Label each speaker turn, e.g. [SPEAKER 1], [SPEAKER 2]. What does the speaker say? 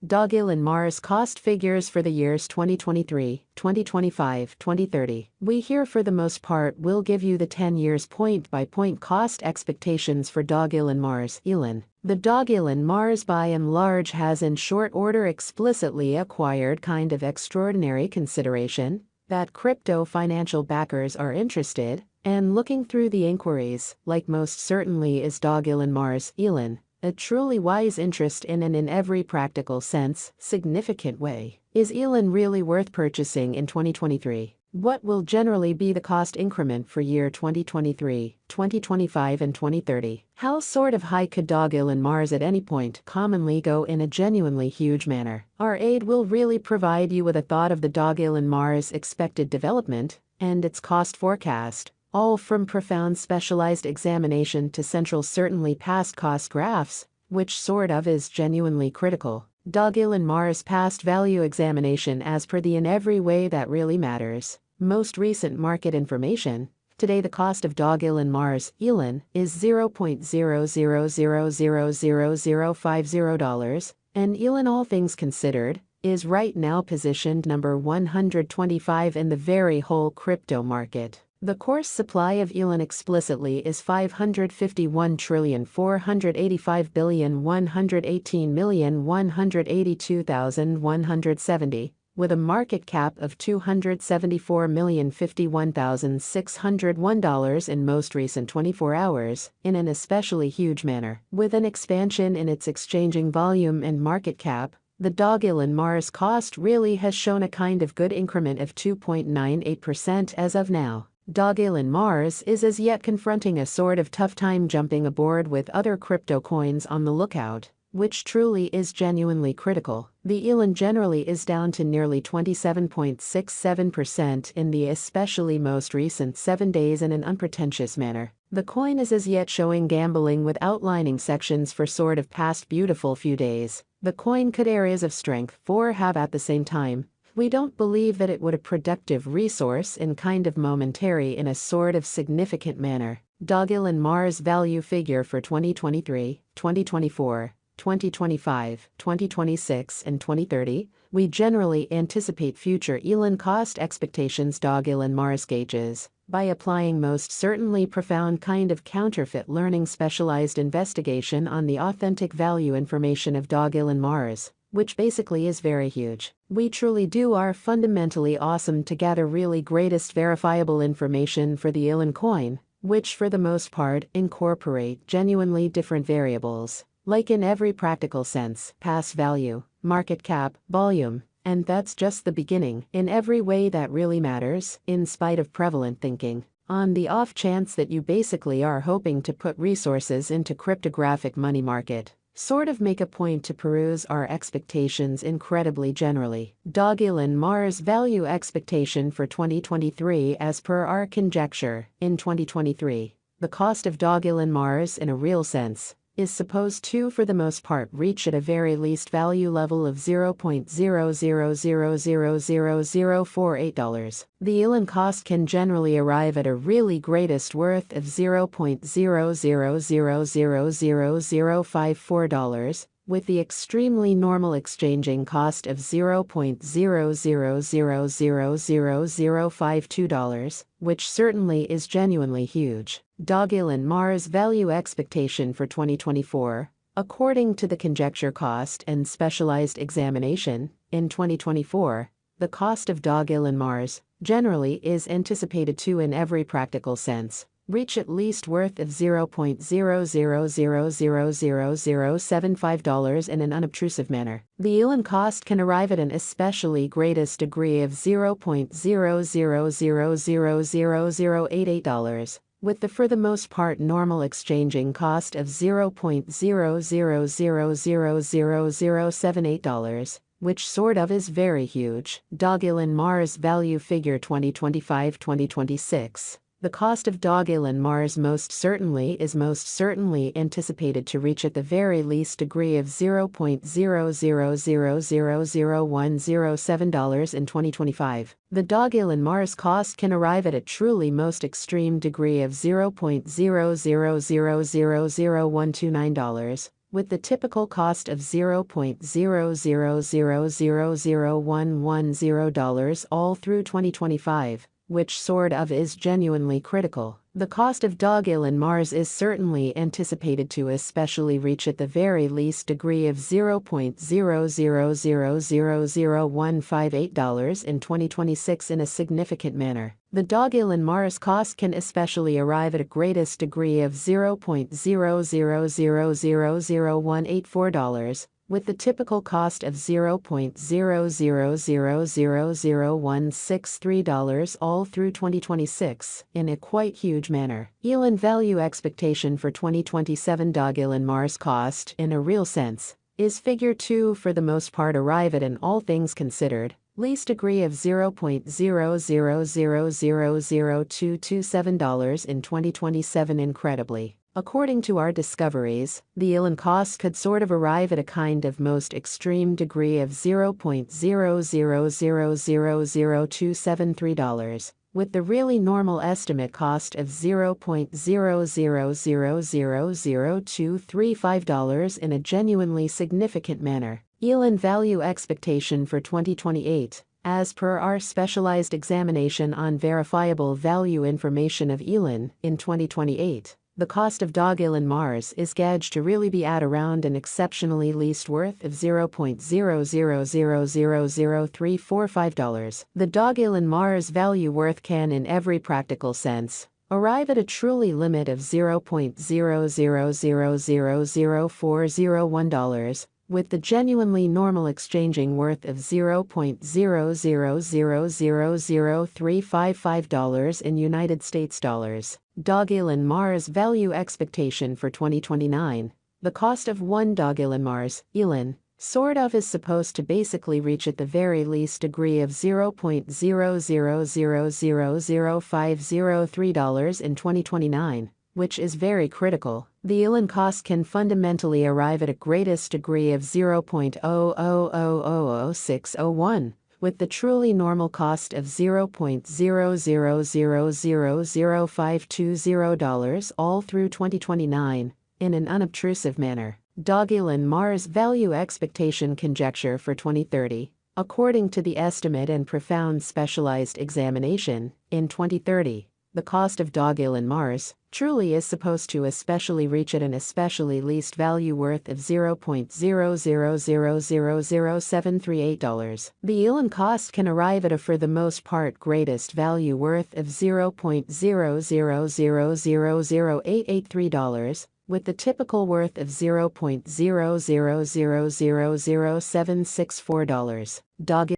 [SPEAKER 1] DOGELON Mars cost figures for the years 2023, 2025, 2030. We here for the most part will give you the 10 years point-by-point cost expectations for DOGELON Mars. Elon. The DOGELON Mars by and large has in short order explicitly acquired kind of extraordinary consideration that crypto financial backers are interested, and looking through the inquiries, like most certainly is DOGELON Mars. Elon. A truly wise interest in and in every practical sense, significant way. Is Elon really worth purchasing in 2023? What will generally be the cost increment for year 2023, 2025 and 2030? How sort of high could DOGELON Mars at any point commonly go in a genuinely huge manner? Our aid will really provide you with a thought of the DOGELON Mars expected development and its cost forecast. All from profound specialized examination to central certainly past cost graphs, which sort of is genuinely critical. DOGELON Mars past value examination as per the in every way that really matters. Most recent market information. Today the cost of DOGELON Mars, Elon, is $0.00000050, and Elon all things considered, is right now positioned number 125 in the very whole crypto market. The course supply of Elon explicitly is 551,485,118,182,170, with a market cap of $274,051,601 in most recent 24 hours, in an especially huge manner. With an expansion in its exchanging volume and market cap, the DOGELON Mars cost really has shown a kind of good increment of 2.98% as of now. DOGELON Mars is as yet confronting a sort of tough time jumping aboard with other crypto coins on the lookout, which truly is genuinely critical. The Elon generally is down to nearly 27.67% in the especially most recent 7 days in an unpretentious manner. The coin is as yet showing gambling with outlining sections for sort of past beautiful few days. The coin could areas of strength for have at the same time. We don't believe that it would a productive resource in kind of momentary in a sort of significant manner. DOGELON Mars value figure for 2023, 2024, 2025, 2026 and 2030. We generally anticipate future Elon cost expectations DOGELON Mars gauges by applying most certainly profound kind of counterfeit learning specialized investigation on the authentic value information of DOGELON Mars, which basically is very huge. We truly do are fundamentally awesome to gather really greatest verifiable information for the Elon coin, which for the most part incorporate genuinely different variables, like in every practical sense, past value, market cap, volume, and that's just the beginning in every way that really matters, in spite of prevalent thinking. On the off chance that you basically are hoping to put resources into cryptographic money market, sort of make a point to peruse our expectations incredibly generally. DOGELON Mars value expectation for 2023 as per our conjecture. In 2023, the cost of DOGELON Mars in a real sense is supposed to for the most part reach at a very least value level of $0.00000048. The Elon cost can generally arrive at a really greatest worth of $0.00000054, with the extremely normal exchanging cost of $0.00000052, which certainly is genuinely huge. DOGELON Mars value expectation for 2024, according to the conjecture cost and specialized examination, in 2024, the cost of DOGELON Mars generally is anticipated to in every practical sense reach at least worth of $0.00000075 in an unobtrusive manner. The Elon cost can arrive at an especially greatest degree of $0.00000088, with the for the most part normal exchanging cost of $0.00000078, which sort of is very huge. DOGELON Mars value figure 2025-2026. The cost of DOGELON Mars most certainly anticipated to reach at the very least degree of $0.00000107 in 2025. The DOGELON Mars cost can arrive at a truly most extreme degree of $0.00000129, with the typical cost of $0.000001110 all through 2025, which sort of is genuinely critical. The cost of DOGELON Mars is certainly anticipated to especially reach at the very least degree of $0.000000158 in 2026 in a significant manner. The DOGELON Mars cost can especially arrive at a greatest degree of $0.000000184, with the typical cost of $0.000000163 all through 2026 in a quite huge manner. Elon value expectation for 2027 DOGELON Mars cost, in a real sense, is figure 2 for the most part arrive at an all things considered least degree of $0.000000227 in 2027 incredibly. According to our discoveries, the Elon cost could sort of arrive at a kind of most extreme degree of $0.000000273, with the really normal estimate cost of $0.000000235 in a genuinely significant manner. Elon value expectation for 2028, as per our specialized examination on verifiable value information of Elon in 2028. The cost of DOGELON Mars is gauged to really be at around an exceptionally least worth of $0.000000345. The DOGELON Mars value worth can in every practical sense arrive at a truly limit of $0.000000401, with the genuinely normal exchanging worth of $0.000000355 in United States dollars. DOGELON Mars value expectation for 2029. The cost of one DOGELON Mars, Elon, sort of is supposed to basically reach at the very least degree of $0.000000503 in 2029, which is very critical. The Elon cost can fundamentally arrive at a greatest degree of $0.000000601, with the truly normal cost of $0.000000520 all through 2029, in an unobtrusive manner. DOGELON Mars value expectation conjecture for 2030. According to the estimate and profound specialized examination, in 2030, the cost of DOGELON Mars truly is supposed to especially reach at an especially least value worth of $0.000000738. The Elon cost can arrive at a for the most part greatest value worth of $0.000000883, with the typical worth of $0.000000764. DOGELON